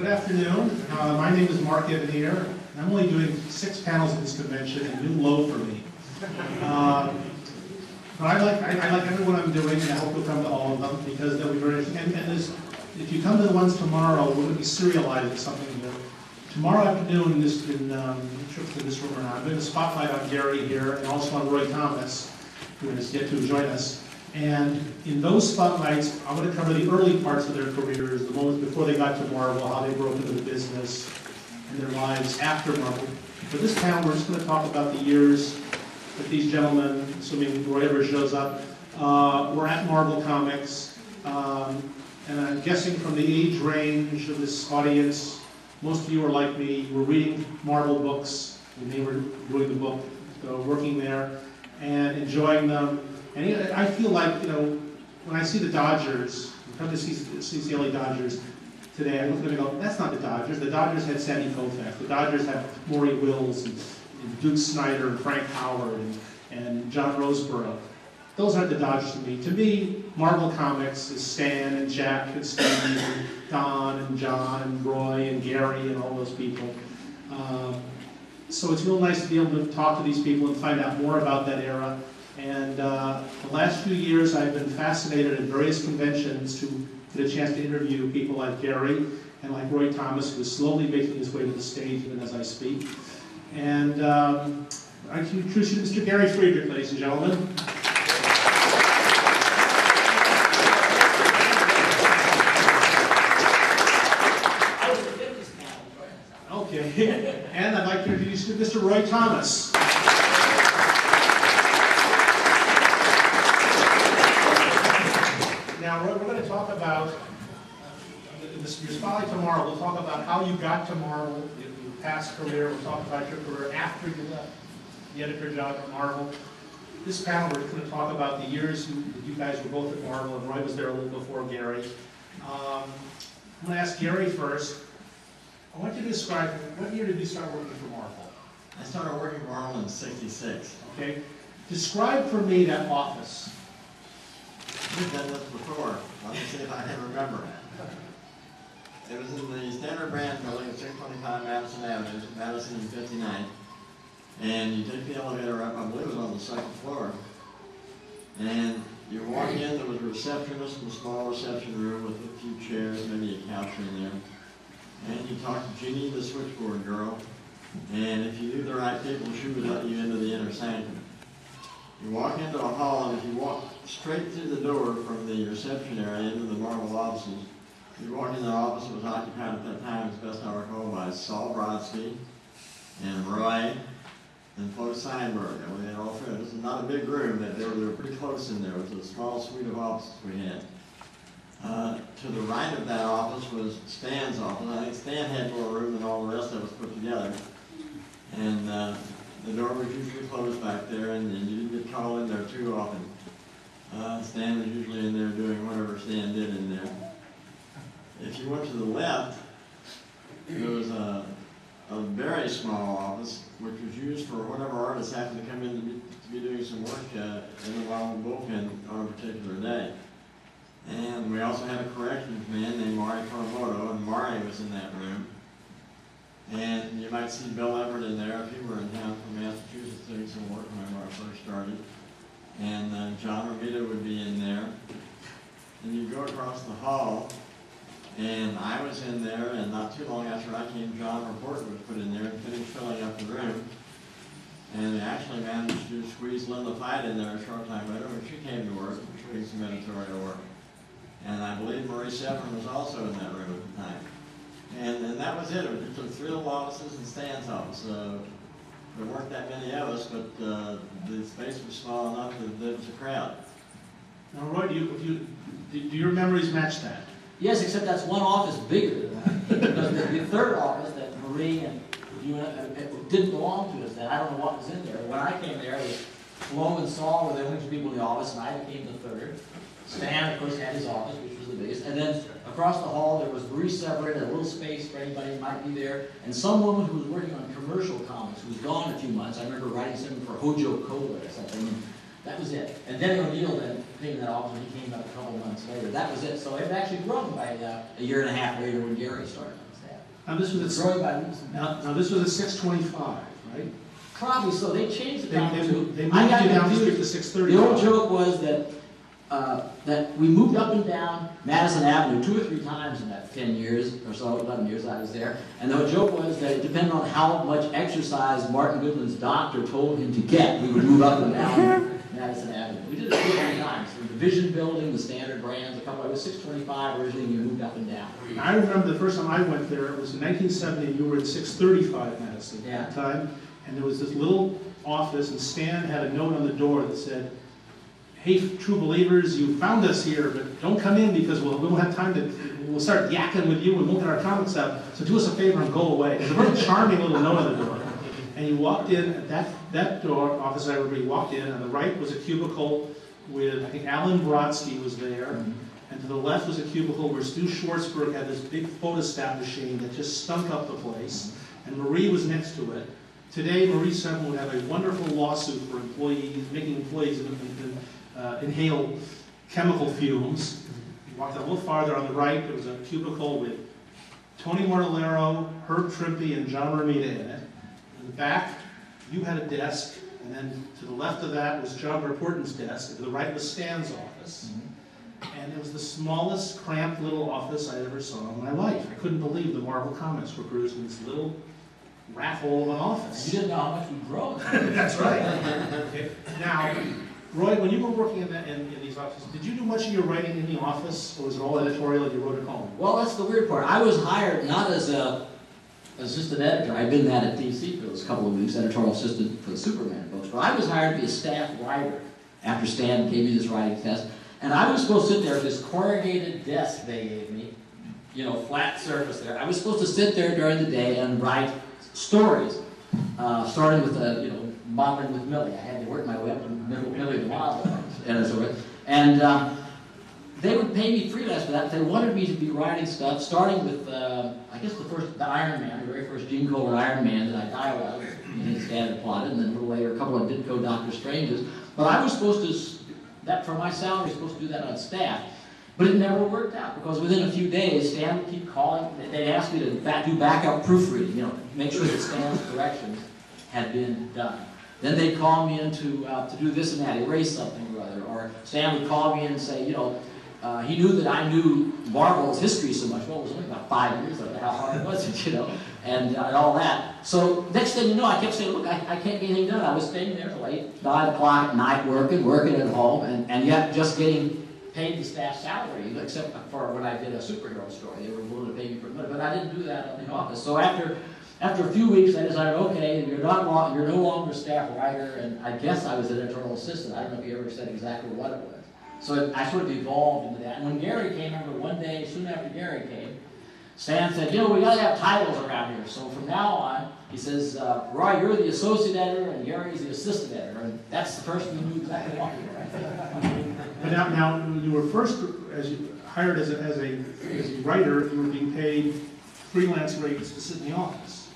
Good afternoon. My name is Mark Evanier, and I'm only doing 6 panels at this convention, a new low for me. But I like everyone I'm doing, and I hope you'll come to all of them because they'll be very interesting. And if you come to the ones tomorrow, we're going to be serializing something new. Tomorrow afternoon, in this room or not, I'm doing a spotlight on Gary here, and also on Roy Thomas, who is yet to join us. And in those spotlights, I'm going to cover the early parts of their careers, the moments before they got to Marvel, how they broke into the business, and their lives after Marvel. For this panel, we're just going to talk about the years that these gentlemen, assuming Roy ever shows up, were at Marvel Comics. And I'm guessing from the age range of this audience, most of you are like me, you were reading Marvel books when they were doing the book, working there, and enjoying them. And I feel like, you know, when I see the Dodgers, come to see the LA Dodgers today, I look at them and go, that's not the Dodgers. The Dodgers had Sandy Koufax. The Dodgers had Maury Wills and Duke Snyder and Frank Howard and John Roseborough. Those aren't the Dodgers to me. To me, Marvel Comics is Stan and Jack and Steve and Don and John and Roy and Gary and all those people. So it's real nice to be able to talk to these people and find out more about that era. And the last few years, I've been fascinated at various conventions to get a chance to interview people like Gary and like Roy Thomas, who is slowly making his way to the stage even as I speak. And I can introduce you to Mr. Gary Friedrich, ladies and gentlemen. Okay, and I'd like to introduce you to Mr. Roy Thomas. Now, we're going to talk about, in your spotlight tomorrow, we'll talk about how you got to Marvel, your past career, we'll talk about your career after you left the editor job at Marvel. This panel, we're going to talk about the years that you guys were both at Marvel, and Roy was there a little before Gary. I'm going to ask Gary first. I want you to describe, what year did you start working for Marvel? I started working for Marvel in '66. Okay. Describe for me that office. I've done this before. Let me see if I can remember. It was in the Standard Branch building at 625 Madison Avenue, Madison and 59. And you take the elevator up, I believe it was on the 2nd floor. And you walk in, there was a receptionist in a small reception room with a few chairs, maybe a couch in there. And you talk to Jeannie, the switchboard girl, and if you knew the right people, she would let you into the inner sanctum. You walk into a hall, and if you walk straight through the door from the reception area into the Marvel offices, you walk in the office that was occupied at that time, as best I recall, by Saul Brodsky and Roy and Flo Steinberg. I mean, they all fit. This is not a big room, but they were pretty close in there. It was a small suite of offices we had. To the right of that office was Stan's office. I think Stan had more room than all the rest of us put together. And the door was usually closed back there, and you didn't get called in there too often. Stan was usually in there doing whatever Stan did in there. If you went to the left, there was a very small office, which was used for whatever artists happened to come in to be doing some work in the Marvel bullpen on a particular day. And we also had a corrections man named Mari Koromoto, and Mari was in that room. And you might see Bill Everett in there if he were in town from Massachusetts doing some work when I first started. And John Romita would be in there. And you go across the hall, and I was in there, and not too long after I came, John Report was put in there and finished filling up the room. And they actually managed to squeeze Linda Fight in there a short time later when she came to work, doing some editorial work. And I believe Marie Severin was also in that room at the time. And that was it. It took 3 little offices and Stan's office. There weren't that many of us, but the space was small enough that there was a crowd. Now, Roy, do your memories match that? Yes, except that's one office bigger than that. Because the third office that Marie and you didn't belong to us then. I don't know what was in there. When I came there, Flo and Saul were the only 2 people in the office, and I became the third. Stan, of course, had his office, which was the biggest. And then across the hall, there was Marie Severin, a little space for anybody who might be there, and some woman who was working on commercial comics, who was gone a few months. I remember writing something for Hojo Cola or something, and that was it. And Denny O'Neill then came in that office, and he came out a couple months later. That was it. So it had actually grown by a year and a half later when Gary started on staff. Now this was at, Destroyed by leaps and bounds. now this was at 625, right? Probably so. They changed it They, down they, to. they moved I got you down to confused. 630. The old joke was that that we moved up and down Madison Avenue 2 or 3 times in that 10 years or so, 11 years I was there. And the joke was that it depended on how much exercise Martin Goodland's doctor told him to get, we would move up and down Madison Avenue. We did it 2 or 3 times. The Division Building, the Standard Brands, a couple. It was 625 originally. We moved up and down. I remember the first time I went there, it was in 1970, and you were at 635 Madison at that time. And there was this little office, and Stan had a note on the door that said, "Hey, true believers, you found us here, but don't come in because we won't have time to, we'll start yakking with you and won't get our comics out. So do us a favor and go away." There's a very charming little note on the door. And you walked in, at that door, office I remember, you walked in, on the right was a cubicle with, I think Alan Brodsky was there. And to the left was a cubicle where Stu Schwartzberg had this big photostat machine that just stunk up the place. And Marie was next to it. Today, Marie Semple would have a wonderful lawsuit for employees, making employees inhale chemical fumes. You walked a little farther on the right, there was a cubicle with Tony Mortallero, Herb Trimpe, and John Romita in it. In the back, you had a desk, and then to the left of that was John Reporton's desk, and to the right was Stan's office. And it was the smallest, cramped little office I ever saw in my life. I couldn't believe the Marvel Comics were produced in this little rat hole of an office. You didn't know how much we'd grown. That's right. Okay. Now, Roy, when you were working in these offices, did you do much of your writing in the office, or was it all editorial and you wrote at home? Well, that's the weird part. I was hired not as a assistant editor. I'd been that at DC for those couple of weeks, editorial assistant for the Superman books. But I was hired to be a staff writer after Stan gave me this writing test. And I was supposed to sit there at this corrugated desk they gave me, you know, flat surface there. I was supposed to sit there during the day and write stories, starting with, you know, modeling with Millie. I had to work my way up to Millie the model, and they would pay me freelance for that. They wanted me to be writing stuff, starting with, I guess the Iron Man, the very first Gene Colan Iron Man that I dialogued and his dad had plotted, and then a little later a couple of Ditko Doctor Stranges. But I was supposed to, that for my salary, I was supposed to do that on staff. But it never worked out, because within a few days, Stan would keep calling. They'd ask me to do backup proofreading, you know, make sure that Stan's corrections had been done. Then they'd call me in to do this and that, erase something or other. Or Stan would call me in and say, you know, he knew that I knew Marvel's history so much. Well, it was only about 5 years of it. How hard was it, you know, and all that. So next thing you know, I kept saying, look, I can't get anything done. I was staying there till 8, 9 o'clock at night, working at home, and yet just getting paid the staff salary, except for when I did a superhero story. They were willing to pay me for it, but I didn't do that in the office. So after a few weeks, I decided, okay, you're no longer a staff writer, and I guess I was an editorial assistant. I don't know if you ever said exactly what it was. So I sort of evolved into that. And when Gary came, I remember one day, soon after Gary came, Stan said, you know, we got to have titles around here. So from now on, he says, Roy, you're the associate editor, and Gary's the assistant editor. And that's the person who knew exactly what you were. But now, when you were first hired as a writer, you were being paid freelance rates to sit in the office,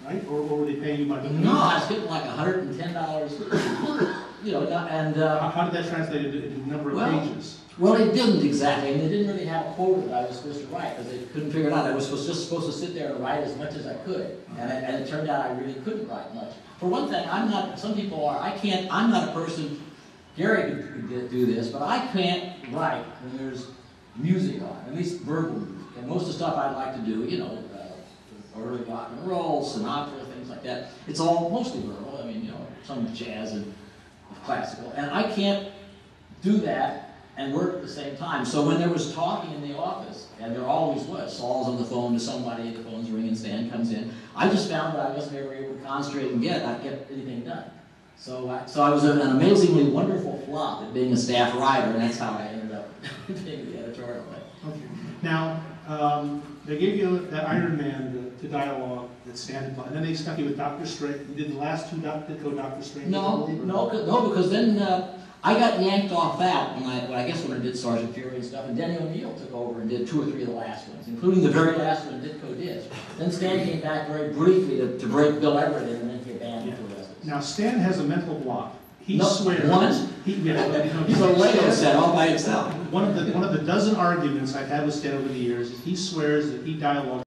right? Or were they paying you by the week? No, I was getting like $110. You know, and how did that translate into the number of pages? Well, it didn't exactly. I mean, they didn't really have a quota that I was supposed to write, because they couldn't figure it out. I was just supposed to sit there and write as much as I could, and it turned out I really couldn't write much. For one thing, I'm not. Some people are. I'm not a person. Gary could do this, but I can't write when there's music on, at least verbal music. And most of the stuff I'd like to do, you know, early rock and roll, Sinatra, things like that. It's all mostly verbal. I mean, you know, some jazz and classical, and I can't do that and work at the same time. So when there was talking in the office, and there always was, Saul's on the phone to somebody, the phone's ringing, Stan comes in, I just found that I wasn't ever able to concentrate and get anything done. So I was an amazingly wonderful flop at being a staff writer, and that's how I ended up being the editorial. Okay. Now, they gave you that Iron Man to dialogue that Stan had, and then they stuck you with Dr. Strange. You did the last 2 Dr. Strange. No, because then I got yanked off that when I did Sergeant Fury and stuff, and Denny O'Neil took over and did 2 or 3 of the last ones, including the very last one Ditko did. Then Stan came back very briefly to break Bill Everett in, and then he abandoned the rest of it. Now, Stan has a mental block. He swears. He's a Lego set all by himself. One of the dozen arguments I've had with Stan over the years is he swears that he dialogued